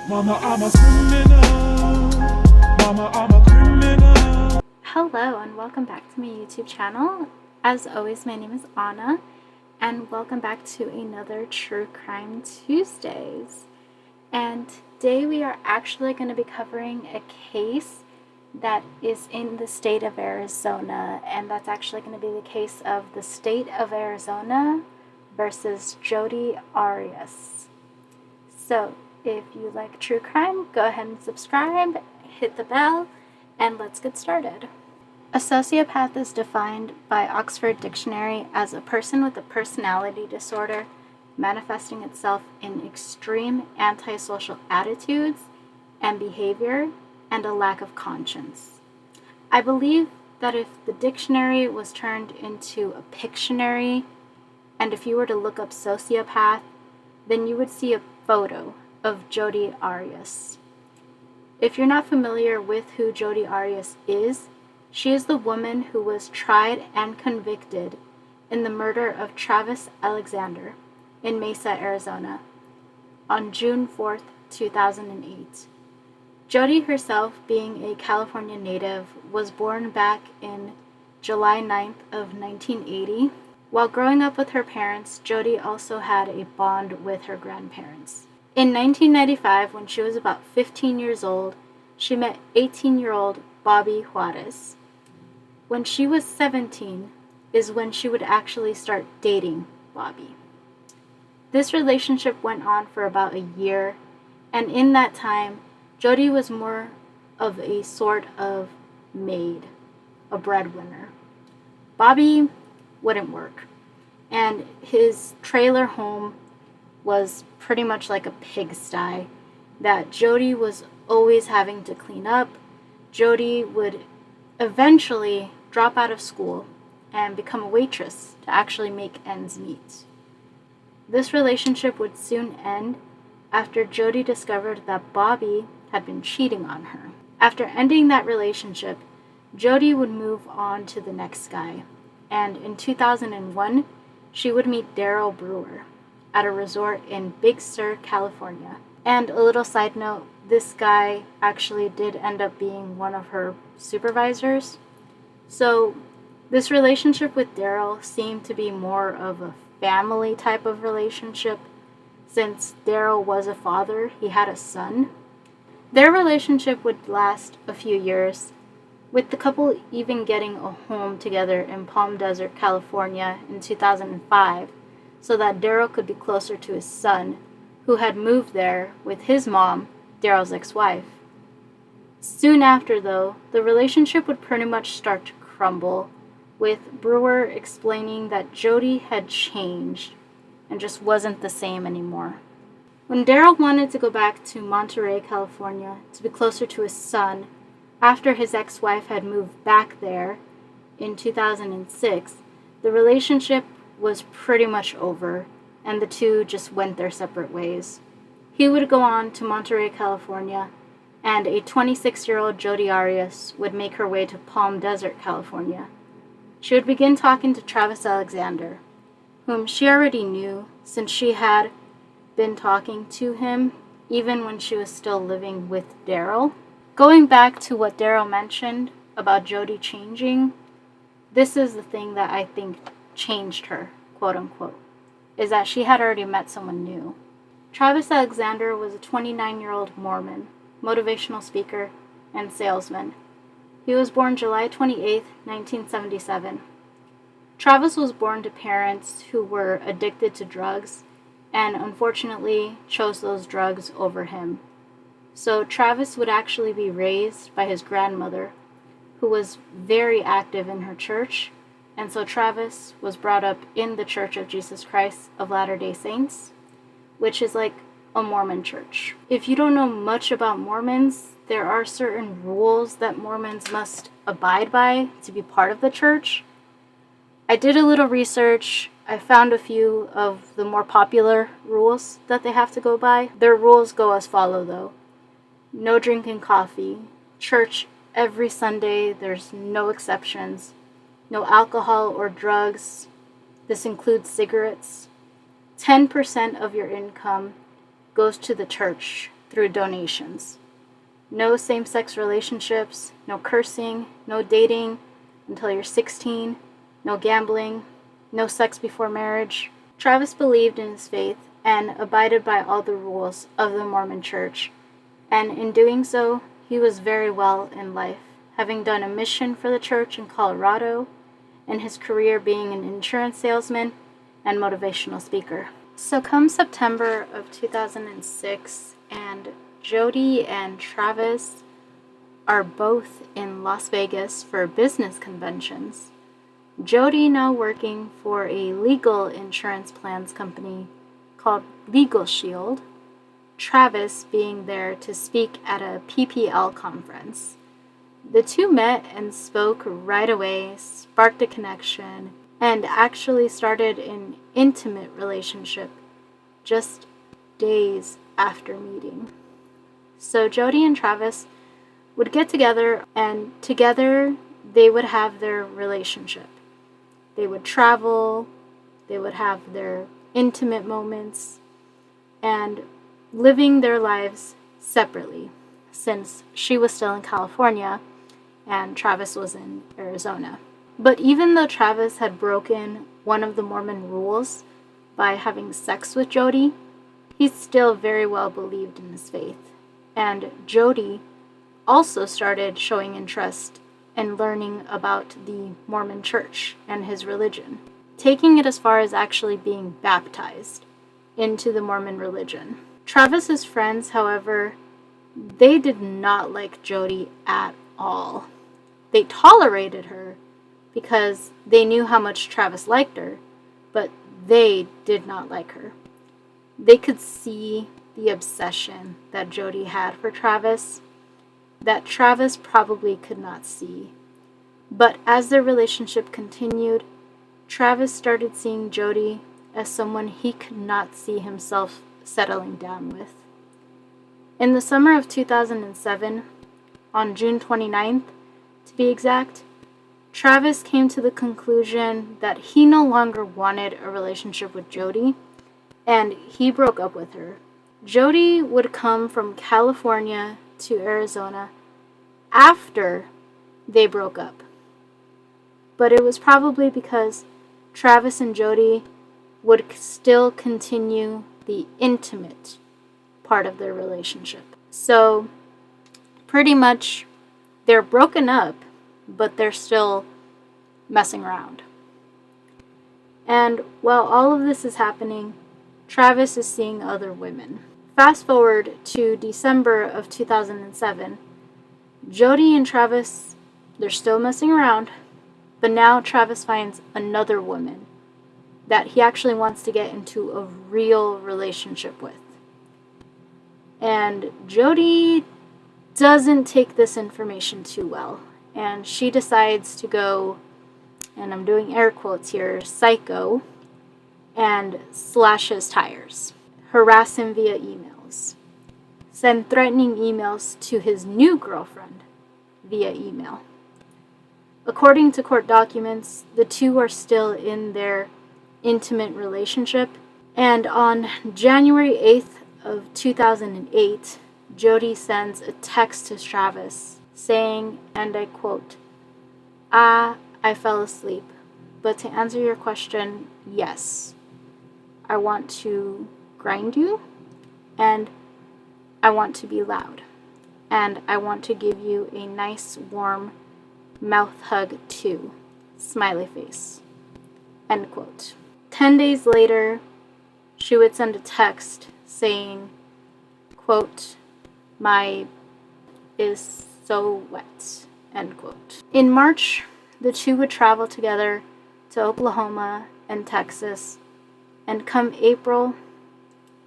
Mama, I'm a criminal. Mama, I'm a criminal. Hello and welcome back to my YouTube channel. As always, my name is Anna and welcome back to another True Crime Tuesdays. And today we are actually going to be covering a case that is in the state of Arizona, and that's actually going to be the case of the state of Arizona versus Jodi Arias. So if you like true crime, go ahead and subscribe, hit the bell, and let's get started. A sociopath is defined by Oxford Dictionary as a person with a personality disorder manifesting itself in extreme antisocial attitudes and behavior and a lack of conscience. I believe that if the dictionary was turned into a Pictionary, and if you were to look up sociopath, then you would see a photo of Jodi Arias. If you're not familiar with who Jodi Arias is, she is the woman who was tried and convicted in the murder of Travis Alexander in Mesa, Arizona, on June 4th, 2008. Jodi herself, being a California native, was born back in July 9th of 1980. While growing up with her parents, Jodi also had a bond with her grandparents. In 1995, when she was about 15 years old, she met 18-year-old Bobby Juarez. When she was 17 is when she would actually start dating Bobby. This relationship went on for about a year, and in that time, Jodi was more of a sort of maid, a breadwinner. Bobby wouldn't work, and his trailer home was pretty much like a pigsty that Jodi was always having to clean up. Jodi would eventually drop out of school and become a waitress to actually make ends meet. This relationship would soon end after Jodi discovered that Bobby had been cheating on her. After ending that relationship, Jodi would move on to the next guy, and in 2001, she would meet Daryl Brewer at a resort in Big Sur, California. And a little side note, this guy actually did end up being one of her supervisors. So this relationship with Daryl seemed to be more of a family type of relationship. Since Daryl was a father, he had a son. Their relationship would last a few years, with the couple even getting a home together in Palm Desert, California in 2005, so that Daryl could be closer to his son, who had moved there with his mom, Daryl's ex-wife. Soon after, though, the relationship would pretty much start to crumble, with Brewer explaining that Jodi had changed and just wasn't the same anymore. When Daryl wanted to go back to Monterey, California, to be closer to his son, after his ex-wife had moved back there in 2006, the relationship was pretty much over, and the two just went their separate ways. He would go on to Monterey, California, and a 26-year-old Jodi Arias would make her way to Palm Desert, California. She would begin talking to Travis Alexander, whom she already knew since she had been talking to him even when she was still living with Daryl. Going back to what Daryl mentioned about Jodi changing, this is the thing that I think changed her, quote unquote, is that she had already met someone new. Travis Alexander was a 29-year-old Mormon, motivational speaker, and salesman. He was born July 28, 1977. Travis was born to parents who were addicted to drugs and unfortunately chose those drugs over him. So Travis would actually be raised by his grandmother, who was very active in her church, and so Travis was brought up in the Church of Jesus Christ of Latter-day Saints, which is like a Mormon church. If you don't know much about Mormons, there are certain rules that Mormons must abide by to be part of the church. I did a little research. I found a few of the more popular rules that they have to go by. Their rules go as follow, though. No drinking coffee. Church every Sunday, there's no exceptions. No alcohol or drugs. This includes cigarettes. 10% of your income goes to the church through donations. No same-sex relationships, no cursing, no dating until you're 16, no gambling, no sex before marriage. Travis believed in his faith and abided by all the rules of the Mormon Church, and in doing so, he was very well in life, having done a mission for the church in Colorado, and his career being an insurance salesman and motivational speaker. So come September of 2006, and Jodi and Travis are both in Las Vegas for business conventions. Jodi now working for a legal insurance plans company called Legal Shield, Travis being there to speak at a PPL conference. The two met and spoke right away, sparked a connection, and actually started an intimate relationship just days after meeting. So Jodi and Travis would get together, and together they would have their relationship. They would travel, they would have their intimate moments, and living their lives separately, since she was still in California and Travis was in Arizona. But even though Travis had broken one of the Mormon rules by having sex with Jodi, he still very well believed in his faith. And Jodi also started showing interest in learning about the Mormon Church and his religion, taking it as far as actually being baptized into the Mormon religion. Travis's friends, however, they did not like Jodi at all. They tolerated her because they knew how much Travis liked her, but they did not like her. They could see the obsession that Jodi had for Travis that Travis probably could not see. But as their relationship continued, Travis started seeing Jodi as someone he could not see himself settling down with. In the summer of 2007, on June 29th to be exact, Travis came to the conclusion that he no longer wanted a relationship with Jodi, and he broke up with her. Jodi would come from California to Arizona after they broke up. But it was probably because Travis and Jodi would still continue the intimate part of their relationship. So, pretty much, they're broken up, but they're still messing around. And while all of this is happening, Travis is seeing other women. Fast forward to December of 2007, Jodi and Travis, they're still messing around, but now Travis finds another woman that he actually wants to get into a real relationship with. And Jodi doesn't take this information too well, and she decides to go, and I'm doing air quotes here, psycho, and slash his tires, harass him via emails, send threatening emails to his new girlfriend via email. According to court documents, the two are still in their intimate relationship, and on January 8th of 2008, Jodi sends a text to Travis saying, and I quote, I fell asleep, but to answer your question, yes. I want to grind you, and I want to be loud, and I want to give you a nice warm mouth hug too. Smiley face. End quote. 10 days later, she would send a text saying, quote, my is so wet, end quote. In March, the two would travel together to Oklahoma and Texas, and come April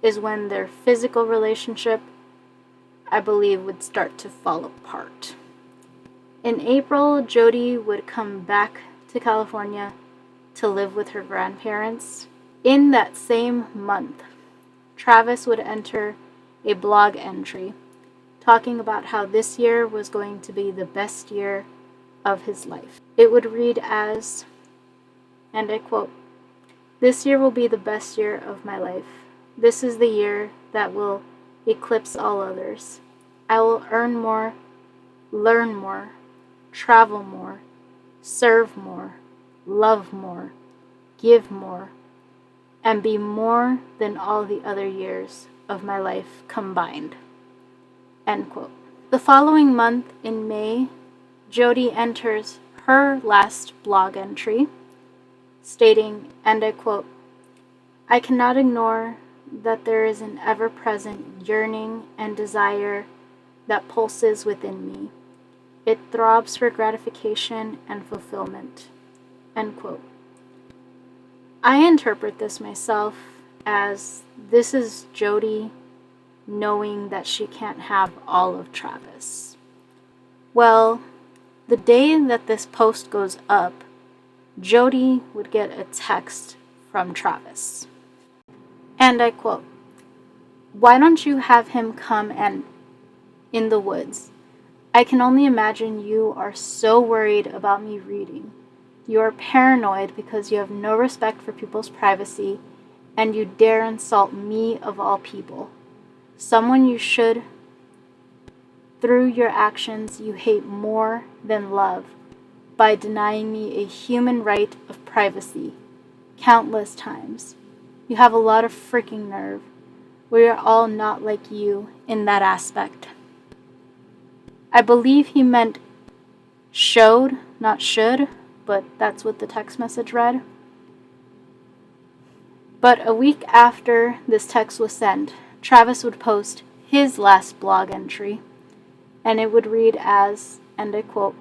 is when their physical relationship, I believe, would start to fall apart. In April, Jodi would come back to California to live with her grandparents. In that same month, Travis would enter a blog entry talking about how this year was going to be the best year of his life. It would read as, and I quote, "This year will be the best year of my life. This is the year that will eclipse all others. I will earn more, learn more, travel more, serve more, love more, give more, and be more than all the other years of my life combined." End quote. The following month, in May, Jodi enters her last blog entry, stating, and I quote, "I cannot ignore that there is an ever-present yearning and desire that pulses within me. It throbs for gratification and fulfillment." End quote. I interpret this myself as this is Jodi knowing that she can't have all of Travis. Well, the day that this post goes up, Jodi would get a text from Travis. And I quote, "Why don't you have him come and in the woods? I can only imagine you are so worried about me reading. You are paranoid because you have no respect for people's privacy, and you dare insult me of all people. Someone you should, through your actions, you hate more than love by denying me a human right of privacy countless times. You have a lot of freaking nerve. We are all not like you in that aspect." I believe he meant showed, not should, but that's what the text message read. But a week after this text was sent, Travis would post his last blog entry, and it would read as, and I quote,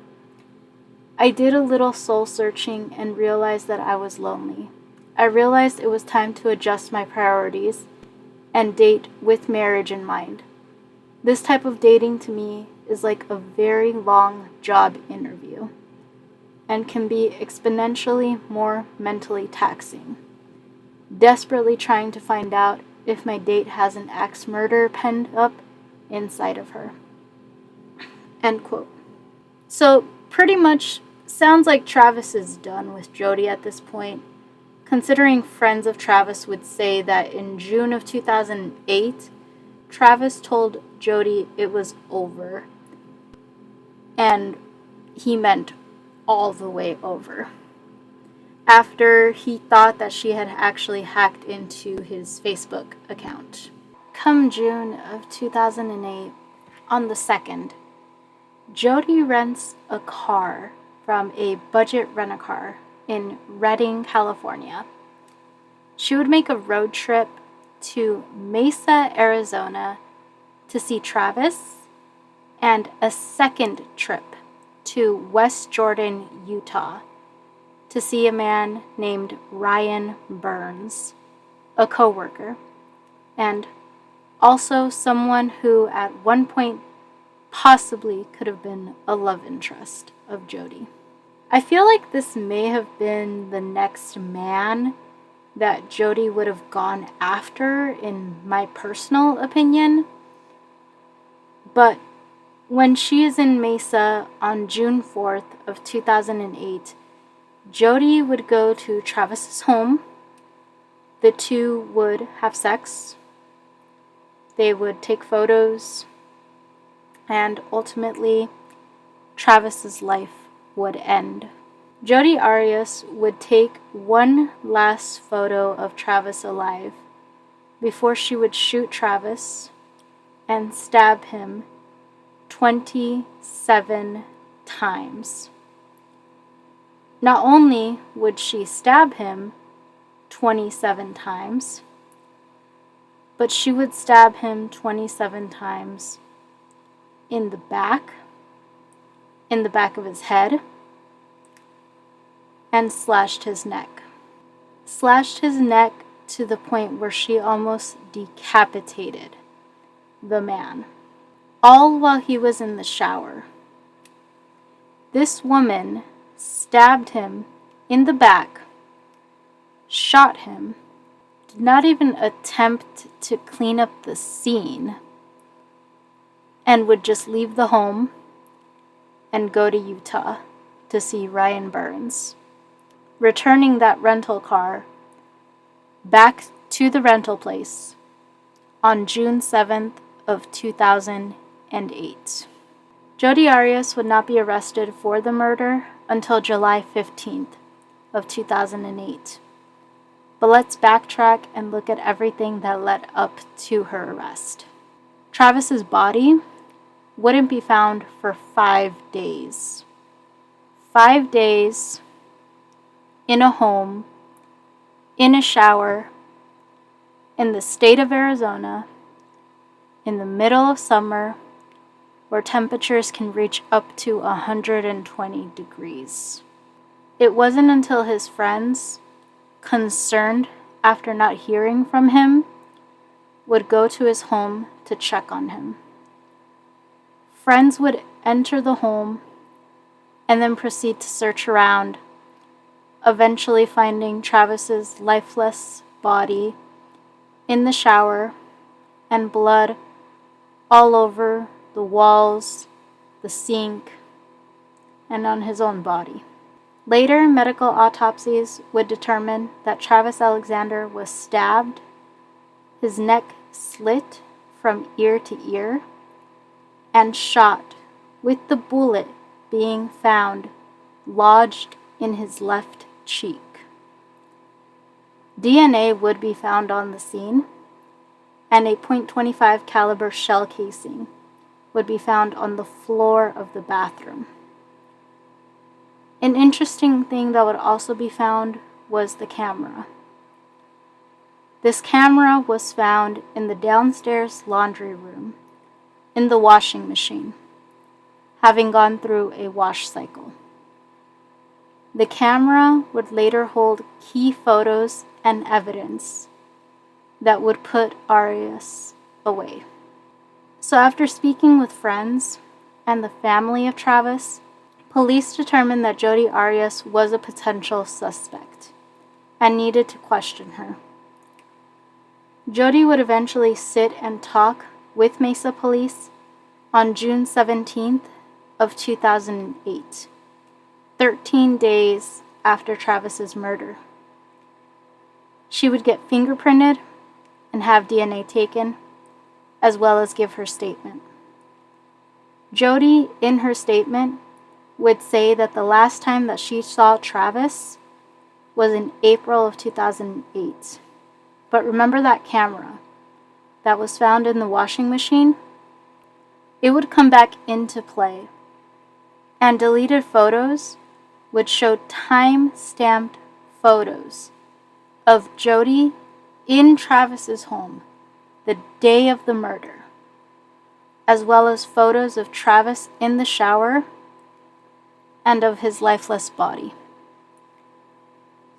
"I did a little soul searching and realized that I was lonely. I realized it was time to adjust my priorities and date with marriage in mind. This type of dating to me is like a very long job interview and can be exponentially more mentally taxing. Desperately trying to find out if my date has an axe murder penned up inside of her." End quote. So pretty much sounds like Travis is done with Jodi at this point, considering friends of Travis would say that in June of 2008, Travis told Jodi it was over, and he meant all the way over, after he thought that she had actually hacked into his Facebook account. Come June of 2008, on the 2nd, Jodi rents a car from a budget rent-a-car in Redding, California. She would make a road trip to Mesa, Arizona to see Travis, and a second trip to West Jordan, Utah to see a man named Ryan Burns, a coworker, and also someone who at one point possibly could have been a love interest of Jodi. I feel like this may have been the next man that Jodi would have gone after, in my personal opinion. But when she is in Mesa on June 4th of 2008, Jodi would go to Travis's home. The two would have sex. They would take photos. And ultimately, Travis's life would end. Jodi Arias would take one last photo of Travis alive before she would shoot Travis and stab him 27 times. Not only would she stab him 27 times, but she would stab him 27 times in the back of his head, and slashed his neck. Slashed his neck to the point where she almost decapitated the man, all while he was in the shower. This woman stabbed him in the back, shot him, did not even attempt to clean up the scene, and would just leave the home and go to Utah to see Ryan Burns, returning that rental car back to the rental place on June 7th of 2008. Jodi Arias would not be arrested for the murder until July 15th of 2008. But let's backtrack and look at everything that led up to her arrest. Travis's body wouldn't be found for 5 days. 5 days in a home, in a shower, in the state of Arizona, in the middle of summer, where temperatures can reach up to 120 degrees. It wasn't until his friends, concerned after not hearing from him, would go to his home to check on him. Friends would enter the home and then proceed to search around, eventually finding Travis's lifeless body in the shower and blood all over the walls, the sink, and on his own body. Later, medical autopsies would determine that Travis Alexander was stabbed, his neck slit from ear to ear, and shot, with the bullet being found lodged in his left cheek. DNA would be found on the scene, and a .25 caliber shell casing would be found on the floor of the bathroom. An interesting thing that would also be found was the camera. This camera was found in the downstairs laundry room, in the washing machine, having gone through a wash cycle. The camera would later hold key photos and evidence that would put Arias away. So after speaking with friends and the family of Travis, police determined that Jodi Arias was a potential suspect and needed to question her. Jodi would eventually sit and talk with Mesa police on June 17th of 2008, 13 days after Travis's murder. She would get fingerprinted and have DNA taken, as well as give her statement. Jodi, in her statement, would say that the last time that she saw Travis was in April of 2008. But remember that camera that was found in the washing machine? It would come back into play, and deleted photos would show time-stamped photos of Jodi in Travis's home the day of the murder, as well as photos of Travis in the shower and of his lifeless body.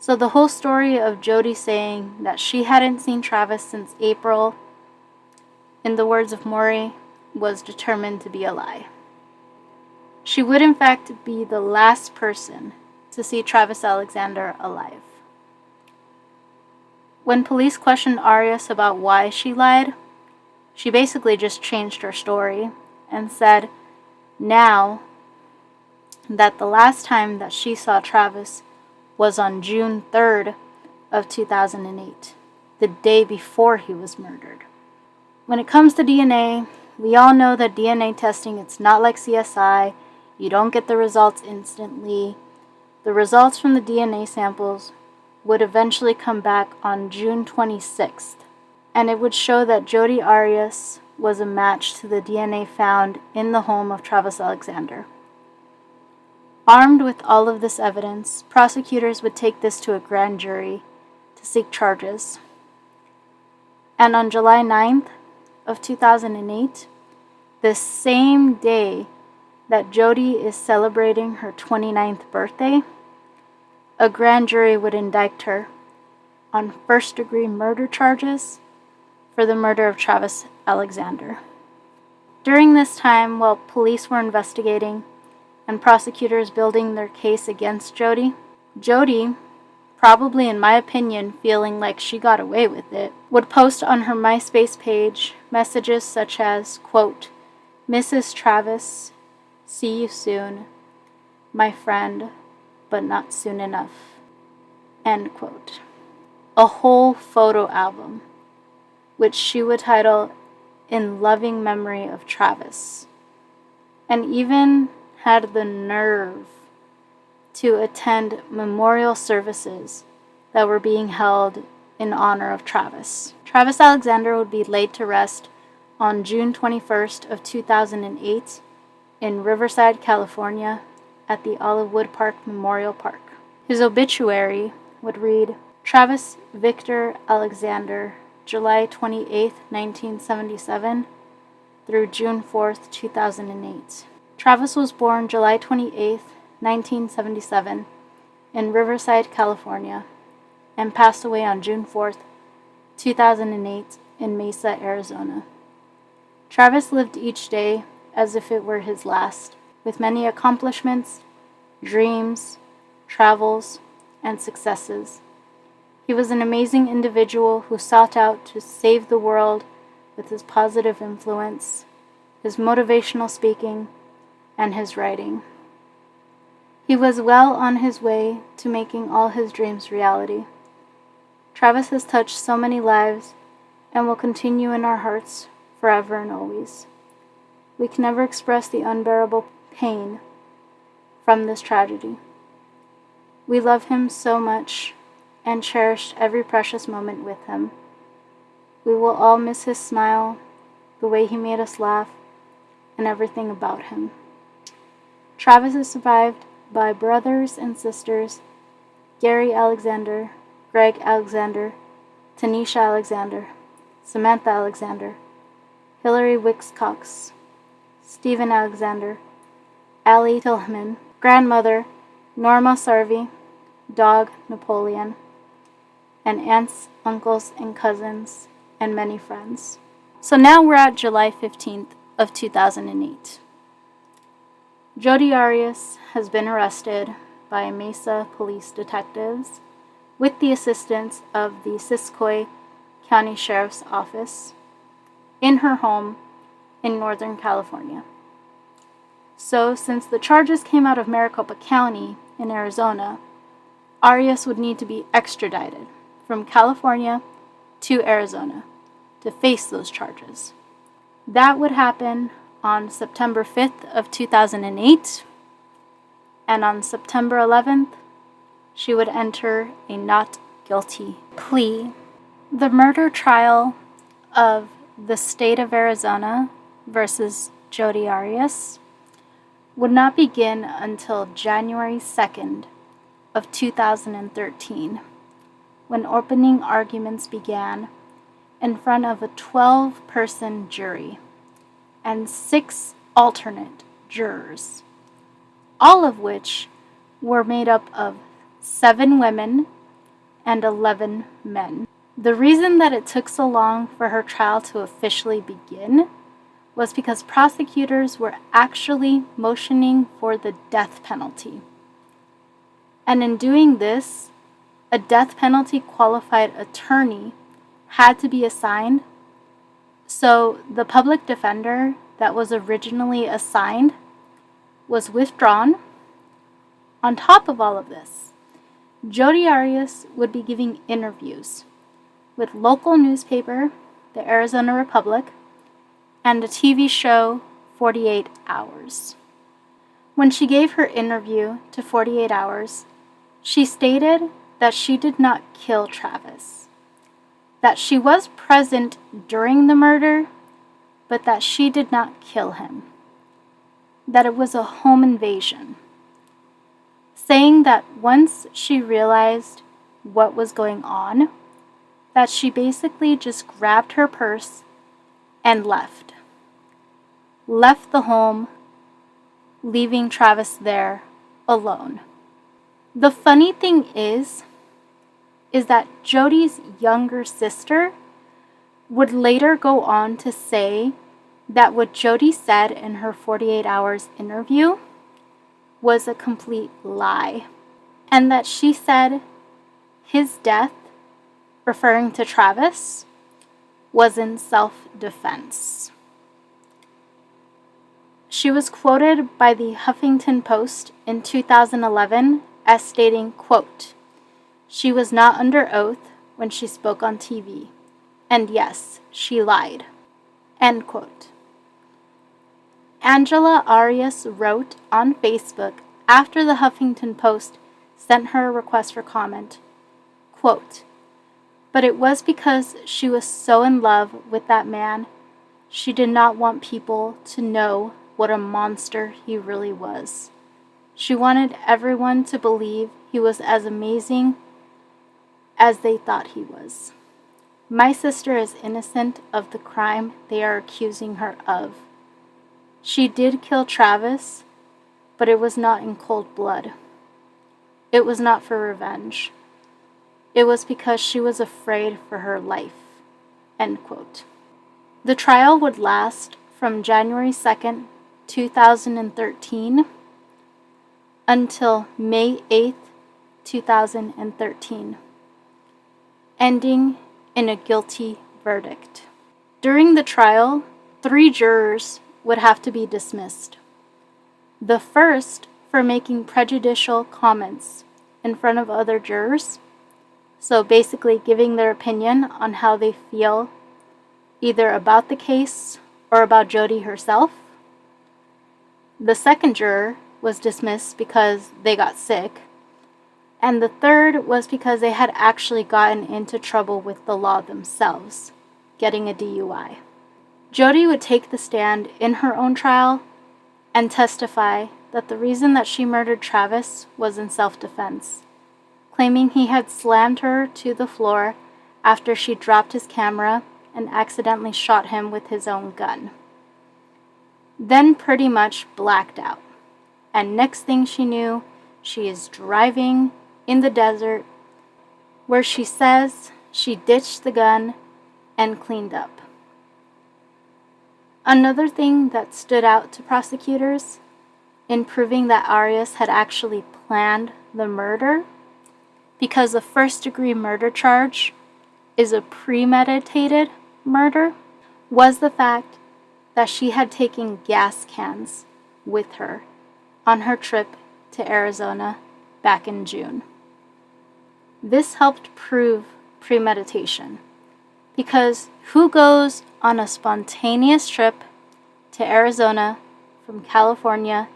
So the whole story of Jodi saying that she hadn't seen Travis since April, in the words of Maury, was determined to be a lie. She would in fact be the last person to see Travis Alexander alive. When police questioned Arias about why she lied, she basically just changed her story and said now that the last time that she saw Travis was on June 3rd of 2008, the day before he was murdered. When it comes to DNA, we all know that DNA testing, it's not like CSI. You don't get the results instantly. The results from the DNA samples would eventually come back on June 26th, and it would show that Jodi Arias was a match to the DNA found in the home of Travis Alexander. Armed with all of this evidence, prosecutors would take this to a grand jury to seek charges. And on July 9th of 2008, the same day that Jodi is celebrating her 29th birthday, a grand jury would indict her on first-degree murder charges for the murder of Travis Alexander. During this time, while police were investigating and prosecutors building their case against Jodi, probably in my opinion feeling like she got away with it, would post on her MySpace page messages such as, quote, "Mrs. Travis, see you soon, my friend, but not soon enough," end quote. A whole photo album, which she would title in loving memory of Travis, and even had the nerve to attend memorial services that were being held in honor of Travis. Travis Alexander would be laid to rest on June 21st of 2008 in Riverside, California at the Olivewood Park Memorial Park. His obituary would read, Travis Victor Alexander, July 28, 1977 through June 4th, 2008. Travis was born July 28, 1977 in Riverside, California, and passed away on June 4th, 2008 in Mesa, Arizona. Travis lived each day as if it were his last, with many accomplishments, dreams, travels, and successes. He was an amazing individual who sought out to save the world with his positive influence, his motivational speaking, and his writing. He was well on his way to making all his dreams reality. Travis has touched so many lives and will continue in our hearts forever and always. We can never express the unbearable pain from this tragedy. We love him so much and cherished every precious moment with him. We will all miss his smile, the way he made us laugh, and everything about him. Travis is survived by brothers and sisters, Gary Alexander, Greg Alexander, Tanisha Alexander, Samantha Alexander, Hillary Wicks Cox, Stephen Alexander, Allie Tillman, grandmother Norma Sarvey, dog Napoleon, and aunts, uncles, and cousins, and many friends. So now we're at July 15th of 2008. Jodi Arias has been arrested by Mesa police detectives with the assistance of the Siskiyou County Sheriff's Office in her home in Northern California. So since the charges came out of Maricopa County in Arizona, Arias would need to be extradited from California to Arizona to face those charges. That would happen on September 5th of 2008, and on September 11th, she would enter a not guilty plea. The murder trial of the state of Arizona versus Jodi Arias would not begin until January 2nd of 2013, when opening arguments began in front of a 12-person jury and 6 alternate jurors, all of which were made up of 7 women and 11 men. The reason that it took so long for her trial to officially begin was because prosecutors were actually motioning for the death penalty. And in doing this, a death penalty qualified attorney had to be assigned, so the public defender that was originally assigned was withdrawn. On top of all of this, Jodi Arias would be giving interviews with local newspaper, the Arizona Republic, and a TV show, 48 Hours. When she gave her interview to 48 Hours, she stated that she did not kill Travis, that she was present during the murder, but that she did not kill him, that it was a home invasion, saying that once she realized what was going on, that she basically just grabbed her purse and left the home, leaving Travis there alone. The funny thing is that Jodi's younger sister would later go on to say that what Jodi said in her 48 Hours interview was a complete lie, and that she said his death, referring to Travis, was in self-defense. She was quoted by the Huffington Post in 2011 as stating, quote, "She was not under oath when she spoke on TV, and yes, she lied." End quote. Angela Arias wrote on Facebook after the Huffington Post sent her a request for comment, quote, "But it was because she was so in love with that man, she did not want people to know what a monster he really was. She wanted everyone to believe he was as amazing as they thought he was. My sister is innocent of the crime they are accusing her of. She did kill Travis, but it was not in cold blood. It was not for revenge. It was because she was afraid for her life." End quote. The trial would last from January 2nd, 2013 until May 8th, 2013, ending in a guilty verdict. During the trial, 3 jurors would have to be dismissed. The first for making prejudicial comments in front of other jurors, so basically giving their opinion on how they feel either about the case or about Jodi herself. The second juror was dismissed because they got sick, and the third was because they had actually gotten into trouble with the law themselves, getting a DUI. Jodi would take the stand in her own trial and testify that the reason that she murdered Travis was in self-defense, claiming he had slammed her to the floor after she dropped his camera and accidentally shot him with his own gun. Then pretty much blacked out, and next thing she knew, she is driving in the desert where she says she ditched the gun and cleaned up. Another thing that stood out to prosecutors in proving that Arias had actually planned the murder, because the first-degree murder charge is a premeditated murder, was the fact that she had taken gas cans with her on her trip to Arizona back in June. This helped prove premeditation, because who goes on a spontaneous trip to Arizona from California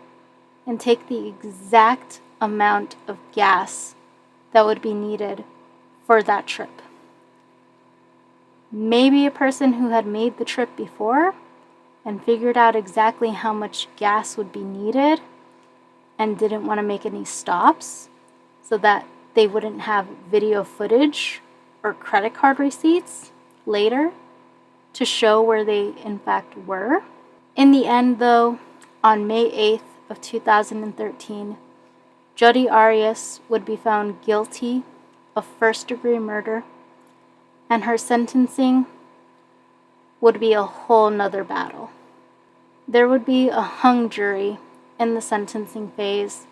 and take the exact amount of gas that would be needed for that trip? Maybe a person who had made the trip before and figured out exactly how much gas would be needed and didn't want to make any stops so that they wouldn't have video footage or credit card receipts later to show where they in fact were. In the end, though, on May 8th of 2013, Jodi Arias would be found guilty of first-degree murder, and her sentencing would be a whole nother battle. There would be a hung jury in the sentencing phase,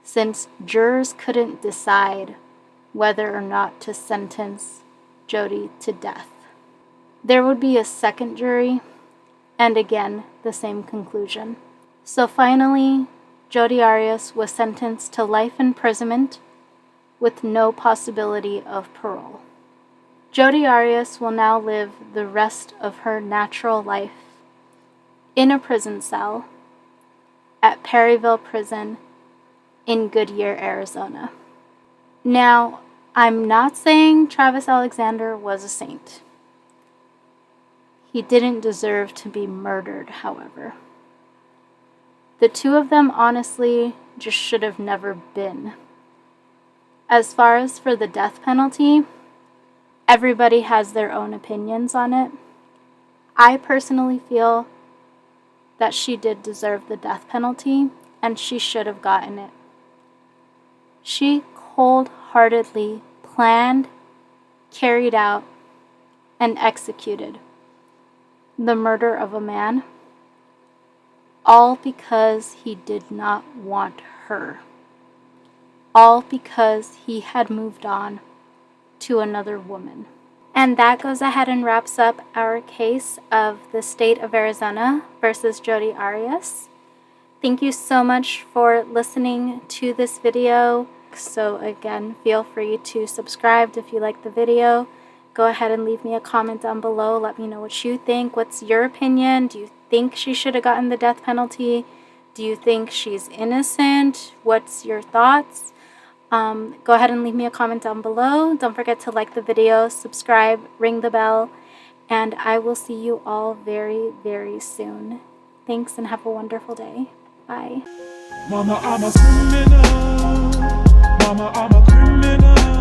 since jurors couldn't decide whether or not to sentence Jodi to death. There would be a second jury, and again, the same conclusion. So finally, Jodi Arias was sentenced to life imprisonment with no possibility of parole. Jodi Arias will now live the rest of her natural life in a prison cell at Perryville Prison in Goodyear, Arizona. Now, I'm not saying Travis Alexander was a saint. He didn't deserve to be murdered, however. The two of them honestly just should have never been. As far as for the death penalty, everybody has their own opinions on it. I personally feel that she did deserve the death penalty, and she should have gotten it. She cold-heartedly planned, carried out, and executed the murder of a man, all because he did not want her. All because he had moved on to another woman. And that goes ahead and wraps up our case of the state of Arizona versus Jodi Arias. Thank you so much for listening to this video. So again, feel free to subscribe if you like the video. go ahead and leave me a comment down below. Let me know what you think. What's your opinion? Do you think she should have gotten the death penalty? Do you think she's innocent? What's your thoughts? Go ahead and leave me a comment down below. Don't forget to like the video, subscribe, ring the bell, and I will see you all very, very soon. Thanks and have a wonderful day. Bye. Mama, I'm a criminal. Mama, I'm a criminal.